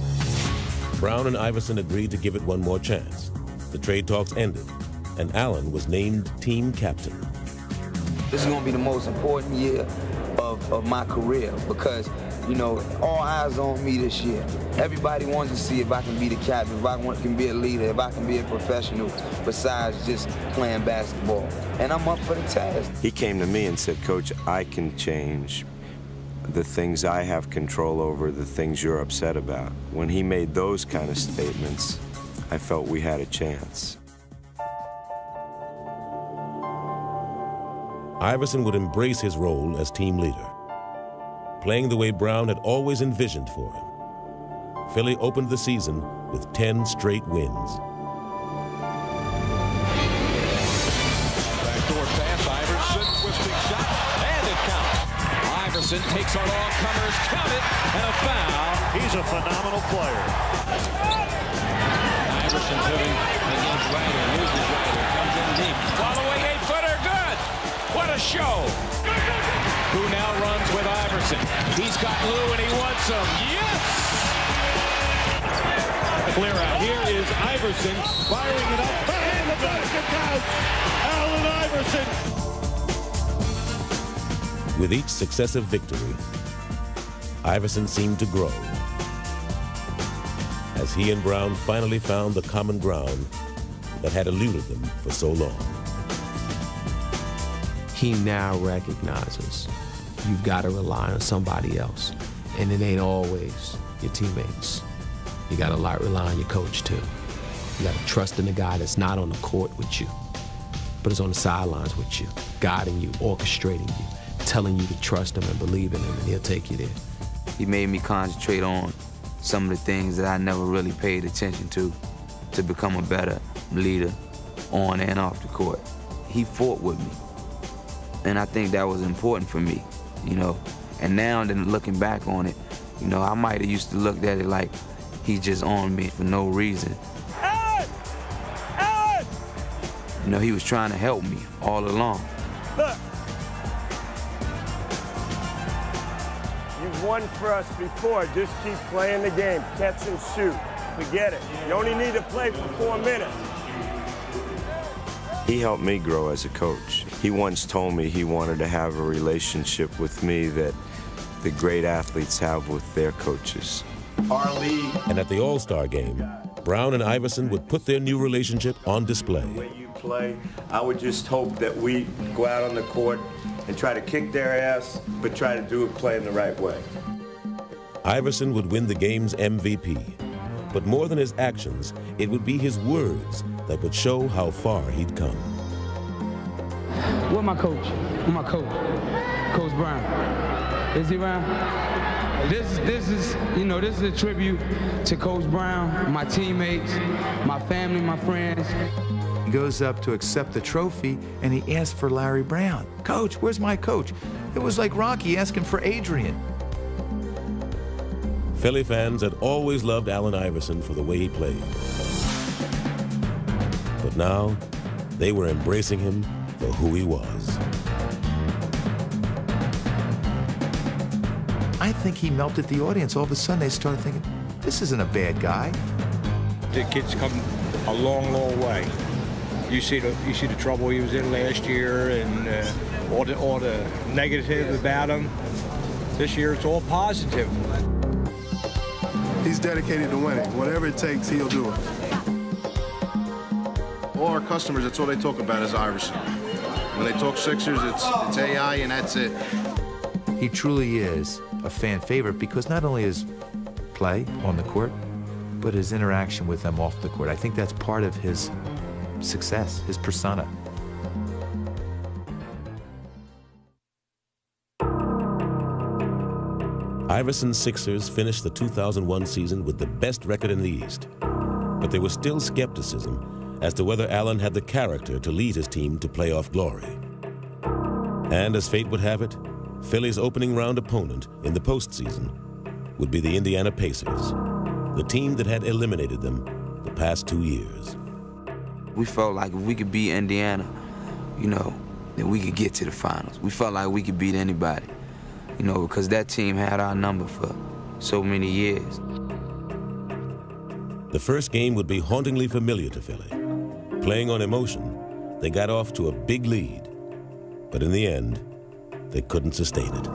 Speaker 12: Brown and Iverson agreed to give it one more chance. The trade talks ended, and Allen was named team captain.
Speaker 1: This is going to be the most important year of my career because, you know, all eyes on me this year. Everybody wants to see if I can be the captain, if I can be a leader, if I can be a professional besides just playing basketball. And I'm up for the task.
Speaker 27: He came to me and said, Coach, I can change the things I have control over, the things you're upset about. When he made those kind of statements, I felt we had a chance.
Speaker 12: Iverson would embrace his role as team leader, playing the way Brown had always envisioned for him. Philly opened the season with 10 straight wins.
Speaker 5: Backdoor pass, Iverson, twisting shot, and it counts. Iverson takes on all comers, count it, and a foul.
Speaker 13: He's a phenomenal player.
Speaker 8: Iverson putting against Ryder, loses Ryder, comes in deep. Following 8-footer, good. What a show. Who now runs with Iverson. He's got Lou and he wants him. Yes!
Speaker 13: Clear out. Here is Iverson firing it up. And the basket counts. Allen Iverson.
Speaker 12: With each successive victory, Iverson seemed to grow as he and Brown finally found the common ground that had eluded them for so long.
Speaker 6: He now recognizes you've got to rely on somebody else, and it ain't always your teammates. You got to rely on your coach, too. You got to trust in the guy that's not on the court with you, but is on the sidelines with you, guiding you, orchestrating you, telling you to trust him and believe in him, and he'll take you there.
Speaker 1: He made me concentrate on some of the things that I never really paid attention to become a better leader on and off the court. He fought with me, and I think that was important for me, you know. And now, then looking back on it, you know, I might have used to look at it like he just on me for no reason. You know, he was trying to help me all along.
Speaker 15: Look. You've won for us before. Just keep playing the game. Catch and shoot. Forget it. You only need to play for 4 minutes.
Speaker 27: He helped me grow as a coach. He once told me he wanted to have a relationship with me that the great athletes have with their coaches.
Speaker 12: And at the All-Star game, Brown and Iverson would put their new relationship on display.
Speaker 17: When you play, I would just hope that we go out on the court and try to kick their ass, but try to do it play in the right way.
Speaker 12: Iverson would win the game's MVP. But more than his actions, it would be his words that would show how far he'd come.
Speaker 18: Where's my coach? Where's my coach? Coach Brown. Is he around? This is, you know, this is a tribute to Coach Brown, my teammates, my family, my friends.
Speaker 3: He goes up to accept the trophy, and he asks for Larry Brown. Coach, where's my coach? It was like Rocky asking for Adrian.
Speaker 12: Philly fans had always loved Allen Iverson for the way he played. But now, they were embracing him for who he was.
Speaker 3: I think he melted the audience. All of a sudden, they started thinking, this isn't a bad guy.
Speaker 20: The kid's come a long, long way. You see the trouble he was in last year, and all the negative about him. This year, it's all positive.
Speaker 21: He's dedicated to winning. Whatever it takes, he'll do it. All our customers, that's all they talk about is Iverson. When they talk Sixers, it's AI, and that's it.
Speaker 3: He truly is a fan favorite because not only his play on the court, but his interaction with them off the court. I think that's part of his success, his persona.
Speaker 12: Iverson's Sixers finished the 2001 season with the best record in the East. But there was still skepticism as to whether Allen had the character to lead his team to playoff glory. And as fate would have it, Philly's opening round opponent in the postseason would be the Indiana Pacers, the team that had eliminated them the past 2 years.
Speaker 1: We felt like if we could beat Indiana, you know, then we could get to the finals. We felt like we could beat anybody, you know, because that team had our number for so many years.
Speaker 12: The first game would be hauntingly familiar to Philly. Playing on emotion, they got off to a big lead, but in the end, they couldn't sustain it.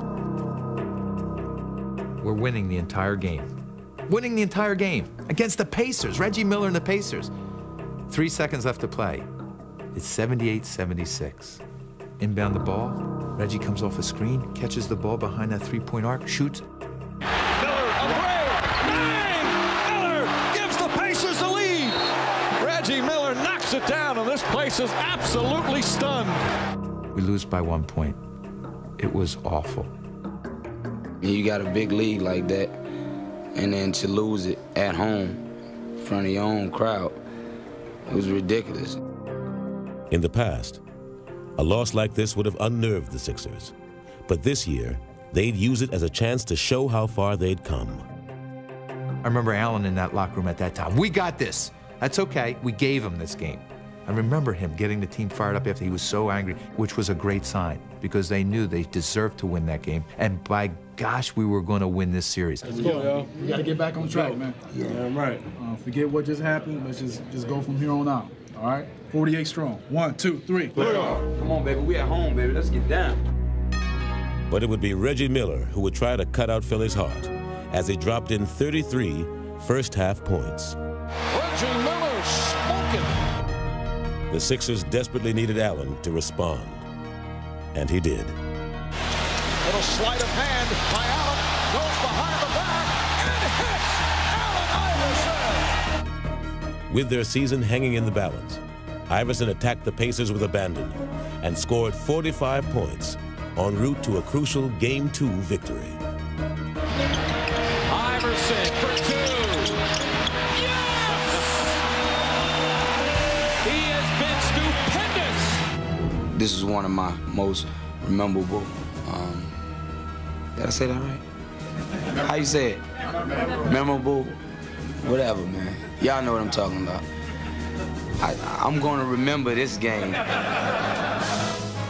Speaker 3: We're winning the entire game. Winning the entire game against the Pacers, Reggie Miller and the Pacers. 3 seconds left to play. It's 78-76. Inbound the ball. Reggie comes off a screen, catches the ball behind that three-point arc, shoots.
Speaker 13: Miller, a three! Bang! Miller gives the Pacers the lead. Reggie Miller knocks it down, and this place is absolutely stunned.
Speaker 3: We lose by 1 point. It was awful.
Speaker 1: You got a big lead like that, and then to lose it at home in front of your own crowd, it was ridiculous.
Speaker 12: In the past, a loss like this would have unnerved the Sixers. But this year, they'd use it as a chance to show how far they'd come.
Speaker 3: I remember Allen in that locker room at that time. We got this. That's okay. We gave him this game. I remember him getting the team fired up after he was so angry, which was a great sign because they knew they deserved to win that game. And by gosh, we were going to win this series.
Speaker 22: Let's go, yo. We got to get back on track, man.
Speaker 20: Yeah, right.
Speaker 22: Forget what just happened. Let's just go from here on out. All right? 48 strong. 1, 2, 3.
Speaker 1: Come on, baby. We at home, baby. Let's get down.
Speaker 12: But it would be Reggie Miller who would try to cut out Philly's heart as he dropped in 33 first-half points.
Speaker 13: Reggie Miller smoking.
Speaker 12: The Sixers desperately needed Allen to respond, and he did.
Speaker 13: Little sleight of hand by Allen. Goes behind the back and hits Allen Iverson.
Speaker 12: With their season hanging in the balance, Iverson attacked the Pacers with abandon and scored 45 points en route to a crucial Game 2 victory.
Speaker 8: Iverson for 2. Yes! He has been stupendous.
Speaker 7: This is one of my most memorable, did I say that right? How you say it? Memorable, whatever, man. Y'all know what I'm talking about. I'm going to remember this game.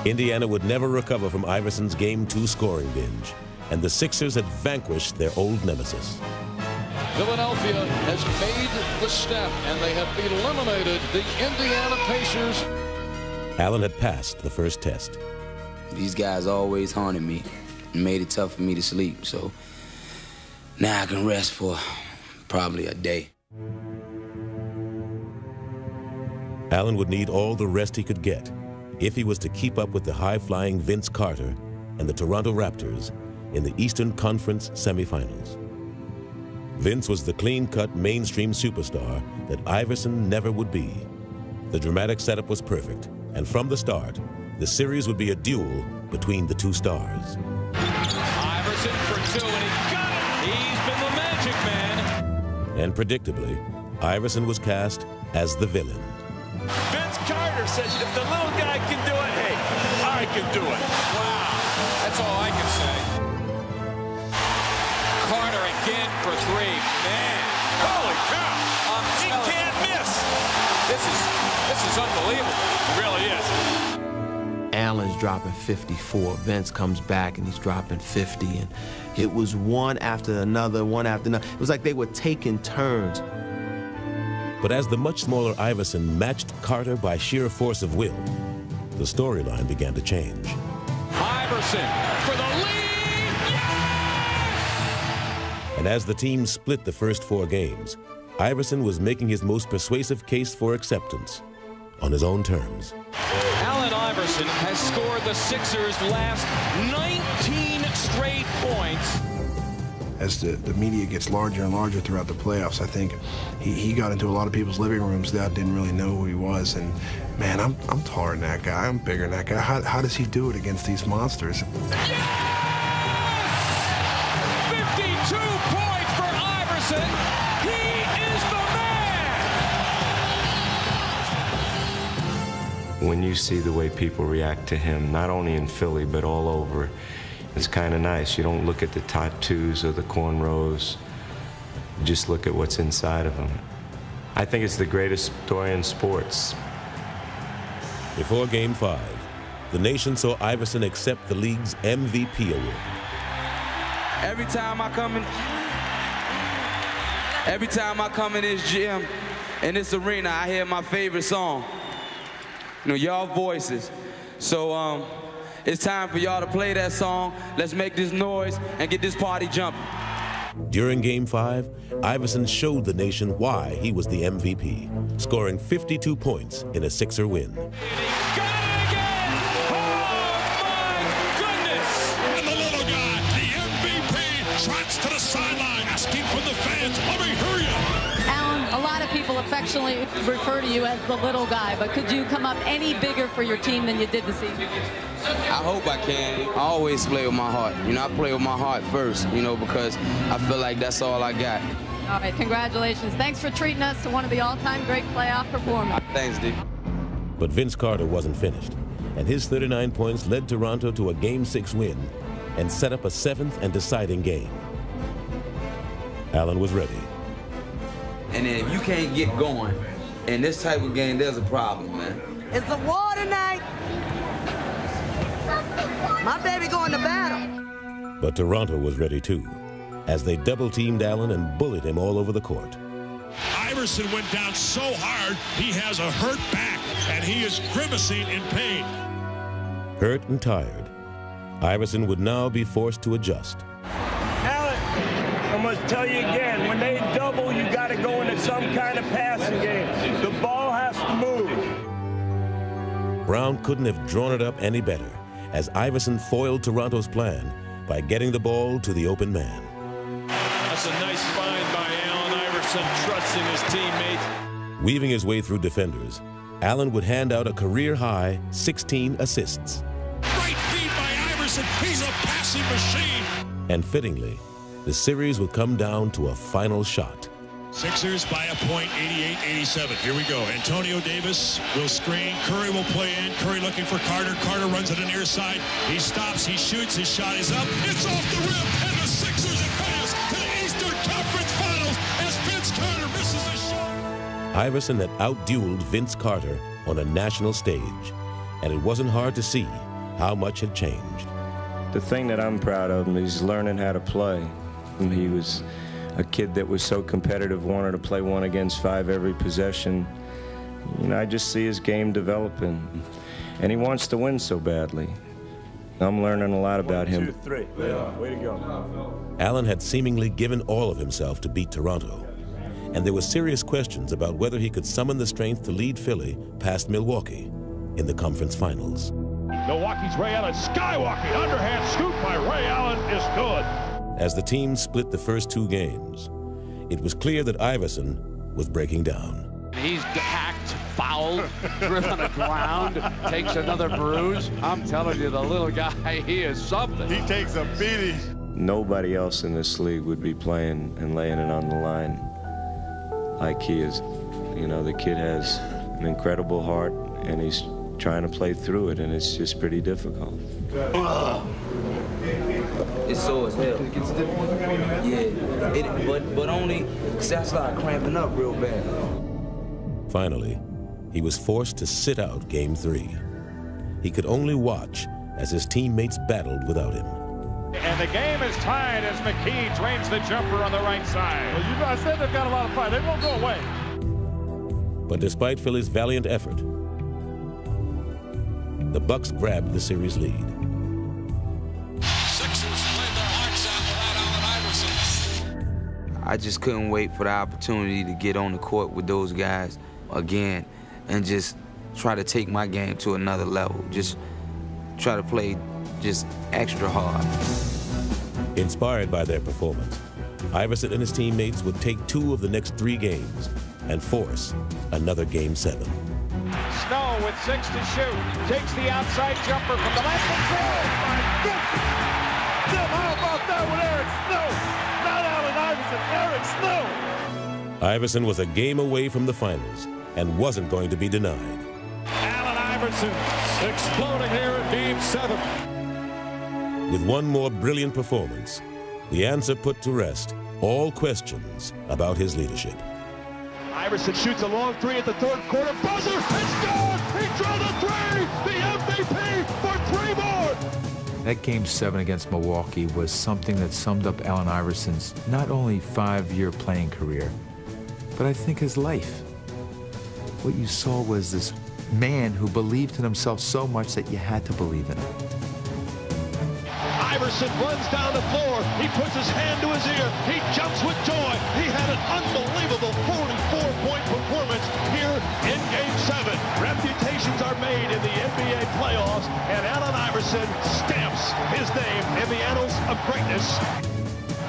Speaker 12: Indiana would never recover from Iverson's Game 2 scoring binge, and the Sixers had vanquished their old nemesis.
Speaker 13: Philadelphia has made the step, and they have eliminated the Indiana Pacers.
Speaker 12: Allen had passed the first test.
Speaker 7: These guys always haunted me and made it tough for me to sleep, so now I can rest for probably a day.
Speaker 12: Allen would need all the rest he could get if he was to keep up with the high-flying Vince Carter and the Toronto Raptors in the Eastern Conference semifinals. Vince was the clean-cut mainstream superstar that Iverson never would be. The dramatic setup was perfect, and from the start, the series would be a duel between the two stars.
Speaker 8: Iverson for 2, and he got it! He's been the magic man.
Speaker 12: And predictably, Iverson was cast as the villain.
Speaker 5: Vince Carter says if the little guy can do it, hey, I can do it. Wow, that's all I can say.
Speaker 8: Carter again for 3. Man,
Speaker 5: holy cow! He can't miss.
Speaker 8: This is unbelievable.
Speaker 5: It really is.
Speaker 6: Allen's dropping 54. Vince comes back and he's dropping 50. And it was one after another, one after another. It was like they were taking turns.
Speaker 12: But as the much smaller Iverson matched Carter by sheer force of will, the storyline began to change.
Speaker 8: Iverson for the lead! Yes!
Speaker 12: And as the team split the first 4 games, Iverson was making his most persuasive case for acceptance on his own terms.
Speaker 8: Allen Iverson has scored the Sixers' last 19 straight points.
Speaker 9: As the media gets larger and larger throughout the playoffs, I think he got into a lot of people's living rooms that didn't really know who he was. And man, I'm taller than that guy. I'm bigger than that guy. How does he do it against these monsters?
Speaker 8: Yes! 52 points for Iverson. He is the man.
Speaker 27: When you see the way people react to him, not only in Philly, but all over, it's kind of nice. You don't look at the tattoos or the cornrows. You just look at what's inside of them. I think it's the greatest story in sports.
Speaker 12: Before Game 5, the nation saw Iverson accept the league's MVP award.
Speaker 18: Every time I come in this gym, in this arena, I hear my favorite song. You know, y'all voices. So it's time for y'all to play that song. Let's make this noise and get this party jumping.
Speaker 12: During Game 5, Iverson showed the nation why he was the MVP, scoring 52 points in a Sixer win.
Speaker 5: And the little guy, the MVP, trots to the sideline, asking from the fans, let me hear you.
Speaker 11: Allen, a lot of people affectionately refer to you as the little guy, but could you come up any bigger for your team than you did this evening?
Speaker 18: I hope I can. I always play with my heart. You know, I play with my heart first, you know, because I feel like that's all I got.
Speaker 11: All right, congratulations. Thanks for treating us to one of the all-time great playoff performers.
Speaker 18: Thanks, D.
Speaker 12: But Vince Carter wasn't finished, and his 39 points led Toronto to a Game 6 win and set up a 7th and deciding game. Allen was ready.
Speaker 18: And then if you can't get going in this type of game, there's a problem, man.
Speaker 14: It's a war tonight. My baby going to battle.
Speaker 12: But Toronto was ready too, as they double-teamed Allen and bullied him all over the court.
Speaker 5: Iverson went down so hard, he has a hurt back, and he is grimacing in pain.
Speaker 12: Hurt and tired, Iverson would now be forced to adjust.
Speaker 15: Allen, I must tell you again, when they double, you got to go into some kind of passing game. The ball has to move.
Speaker 12: Brown couldn't have drawn it up any better, as Iverson foiled Toronto's plan by getting the ball to the open man.
Speaker 5: That's a nice find by Allen Iverson, trusting his teammates.
Speaker 12: Weaving his way through defenders, Allen would hand out a career-high 16 assists.
Speaker 5: Great feed by Iverson. He's a passing machine.
Speaker 12: And fittingly, the series would come down to a final shot.
Speaker 5: Sixers by a point, 88-87. Here we go. Antonio Davis will screen. Curry will play in. Curry looking for Carter. Carter runs it to the near side. He stops. He shoots. His shot is up. It's off the rim. And the Sixers advance to the Eastern Conference Finals as Vince Carter misses a shot.
Speaker 12: Iverson had outdueled Vince Carter on a national stage, and it wasn't hard to see how much had changed.
Speaker 27: The thing that I'm proud of him is learning how to play. And he was a kid that was so competitive, wanted to play 1 against 5 every possession. You know, I just see his game developing, and he wants to win so badly. I'm learning a lot about him.
Speaker 17: 1, 2, 3. Yeah. Way to go.
Speaker 12: Allen had seemingly given all of himself to beat Toronto, and there were serious questions about whether he could summon the strength to lead Philly past Milwaukee in the conference finals.
Speaker 5: Milwaukee's Ray Allen skywalking. Underhand scoop by Ray Allen is good.
Speaker 12: As the team split the first 2 games, it was clear that Iverson was breaking down.
Speaker 8: He's hacked, fouled, driven on the ground, takes another bruise. I'm telling you, the little guy, he is something.
Speaker 17: He takes a beating.
Speaker 27: Nobody else in this league would be playing and laying it on the line like he is. You know, the kid has an incredible heart, and he's trying to play through it, and it's just pretty difficult.
Speaker 7: It's sore as hell. Yeah, but only because I started cramping up real bad.
Speaker 12: Finally, he was forced to sit out Game 3. He could only watch as his teammates battled without him.
Speaker 13: And the game is tied as McKee drains the jumper on the right side.
Speaker 17: Well, you know, I said they've got a lot of fight. They won't go away.
Speaker 12: But despite Philly's valiant effort, the Bucks grabbed the series lead.
Speaker 1: I just couldn't wait for the opportunity to get on the court with those guys again and just try to take my game to another level. Just try to play just extra hard.
Speaker 12: Inspired by their performance, Iverson and his teammates would take 2 of the next 3 games and force another Game 7.
Speaker 13: Snow with 6 to shoot. Takes the outside jumper from the left and throws. My goodness! Tim, how about that with Eric Snow? Not Allen Iverson, Eric Snow.
Speaker 12: Iverson was a game away from the finals and wasn't going to be denied.
Speaker 13: Allen Iverson exploding here in Game 7.
Speaker 12: With one more brilliant performance, the answer put to rest all questions about his leadership.
Speaker 5: Iverson shoots a long 3 at the 3rd quarter. Buzzer, it's good! He drilled a 3! The MVP for 3 more!
Speaker 3: That Game 7 against Milwaukee was something that summed up Allen Iverson's not only 5-year playing career, but I think his life. What you saw was this man who believed in himself so much that you had to believe in him.
Speaker 5: Iverson runs down the floor. He puts his hand to his ear. He jumps with joy. He had an unbelievable 44-point performance here in Game 7. Reputations are made in the NBA playoffs, and Allen Iverson stamps his name in the annals of greatness.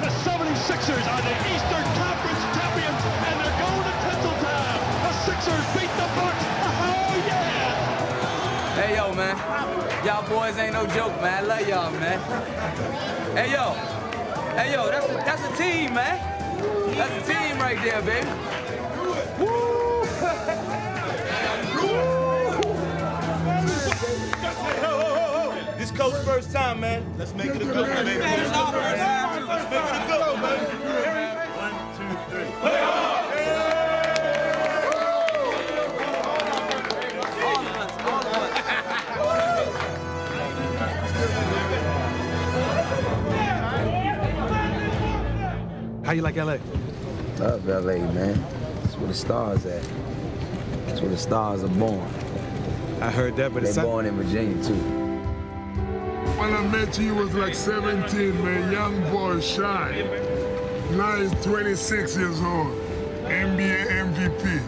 Speaker 5: The 76ers are the Eastern Conference champions, and they're going to Tinseltown. The Sixers beat the Bucks. Oh, yeah!
Speaker 7: Hey, yo, man. Y'all boys ain't no joke, man. I love y'all, man. Hey, yo, that's a team, man. That's a team right there, baby. Woo!
Speaker 17: This coach's first time, man. Let's make it a good one, baby. Let's make it a good one, baby. 1, 2, 3. Play on!
Speaker 3: How you like LA?
Speaker 1: Love LA, man. That's where the stars at. That's where the stars are born.
Speaker 22: I heard that, but
Speaker 1: they're born in Virginia too.
Speaker 2: When I met you, was like 17, man, young boy, shy. Now he's 26 years old, NBA MVP,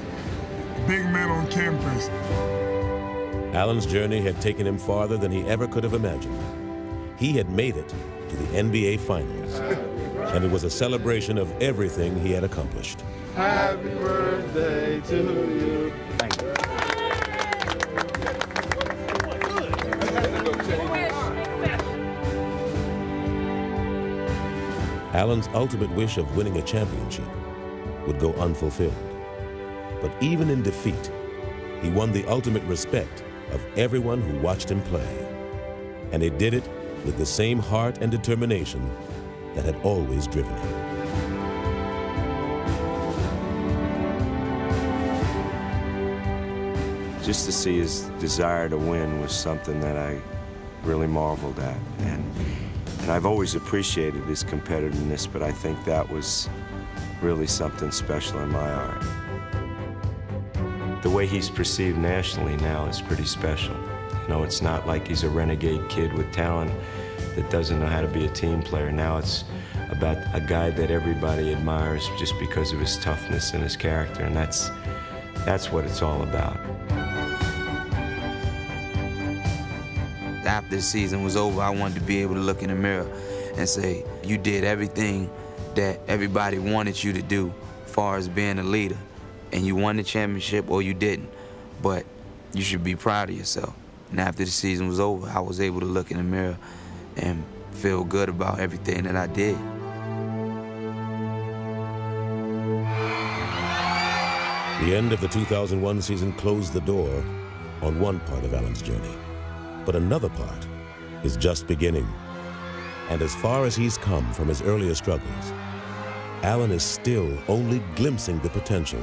Speaker 2: big man on campus.
Speaker 12: Allen's journey had taken him farther than he ever could have imagined. He had made it to the NBA Finals, and it was a celebration of everything he had accomplished.
Speaker 17: Happy birthday to you.
Speaker 7: Thank you.
Speaker 12: Allen's ultimate wish of winning a championship would go unfulfilled. But even in defeat, he won the ultimate respect of everyone who watched him play. And he did it with the same heart and determination that had always driven him.
Speaker 27: Just to see his desire to win was something that I really marveled at. And I've always appreciated his competitiveness, but I think that was really something special in my art. The way he's perceived nationally now is pretty special. You know, it's not like he's a renegade kid with talent that doesn't know how to be a team player. Now it's about a guy that everybody admires just because of his toughness and his character, and that's what it's all about.
Speaker 1: After the season was over, I wanted to be able to look in the mirror and say, you did everything that everybody wanted you to do as far as being a leader. And you won the championship or you didn't, but you should be proud of yourself. And after the season was over, I was able to look in the mirror and feel good about everything that I did.
Speaker 12: The end of the 2001 season closed the door on one part of Allen's journey. But another part is just beginning. And as far as he's come from his earlier struggles, Allen is still only glimpsing the potential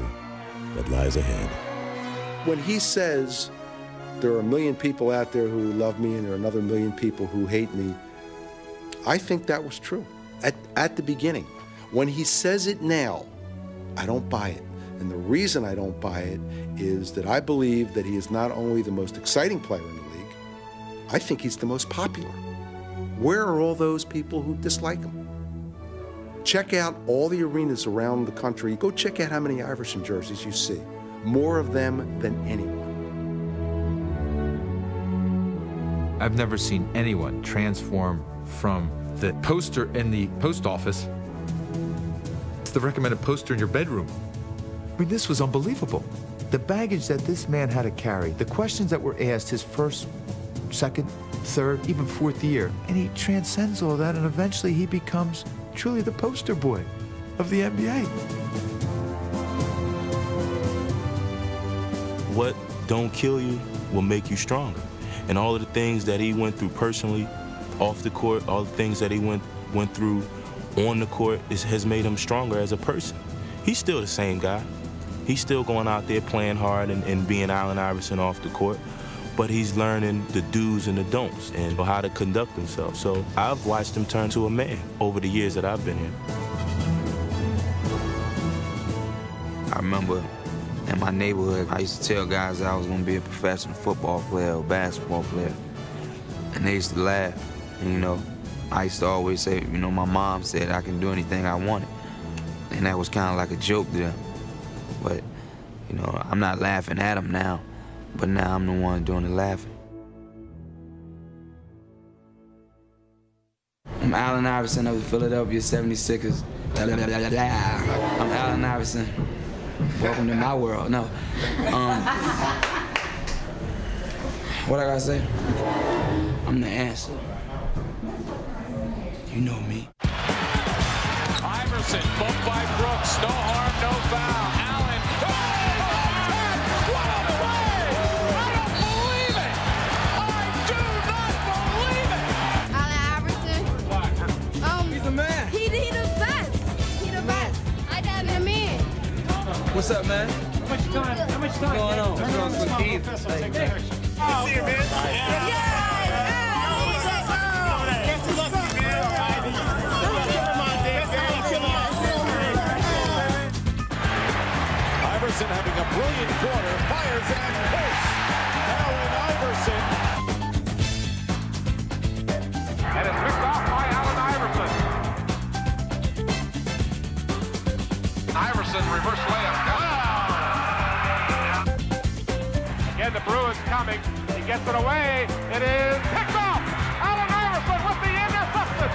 Speaker 12: that lies ahead.
Speaker 9: When he says, there are 1 million people out there who love me and there are another 1 million people who hate me, I think that was true at the beginning. When he says it now, I don't buy it. And the reason I don't buy it is that I believe that he is not only the most exciting player in the league, I think he's the most popular. Where are all those people who dislike him? Check out all the arenas around the country. Go check out how many Iverson jerseys you see. More of them than anyone.
Speaker 3: I've never seen anyone transform from the poster in the post office to the recommended poster in your bedroom. I mean, this was unbelievable. The baggage that this man had to carry, the questions that were asked his first, second, third, even fourth year, and he transcends all that, and eventually he becomes truly the poster boy of the NBA.
Speaker 10: What don't kill you will make you stronger. And all of the things that he went through personally, off the court, all the things that he went through on the court has made him stronger as a person. He's still the same guy. He's still going out there playing hard and being Allen Iverson off the court, but he's learning the do's and the don'ts and how to conduct himself. So I've watched him turn to a man over the years that I've been here.
Speaker 1: I remember in my neighborhood, I used to tell guys that I was going to be a professional football player or basketball player, and they used to laugh. And, you know, I used to always say, you know, my mom said I can do anything I wanted, and that was kind of like a joke to them. But, you know, I'm not laughing at them now, but now I'm the one doing the laughing. I'm Allen Iverson of the Philadelphia 76ers. I'm Allen Iverson. Welcome to my world. No. What I gotta say? I'm the answer. You know me.
Speaker 5: Iverson, bumped by Brooks. No harm, no foul. Allen. What a play! I don't believe it! I do not believe it!
Speaker 16: Allen Iverson.
Speaker 5: He's the man.
Speaker 16: He the best. He the best. I got him in.
Speaker 19: What's up, man? How much time? What's going on? What's going on with Keith?
Speaker 5: See you, man. Iverson having a brilliant quarter, fires and posts. Allen Iverson. And it's picked off by Allen Iverson. Iverson reverse layup. Again, the Bruins coming. He gets it away. It is picked off. Allen Iverson with the interception.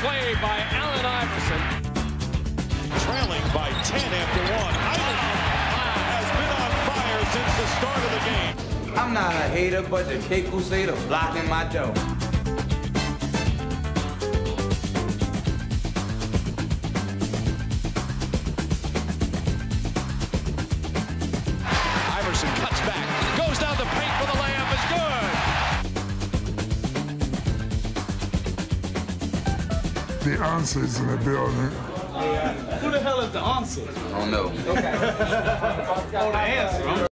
Speaker 8: play by Allen Iverson.
Speaker 5: Trailing by 10 after one. Iverson has been on fire since the start of the game.
Speaker 4: I'm not a hater, but the K Crusader blocking my dough.
Speaker 5: Iverson cuts back, goes down the paint for the layup, is good.
Speaker 2: The answer is in the building.
Speaker 19: Who the hell is the answer?
Speaker 4: I don't know.
Speaker 19: Okay. Oh, the answer.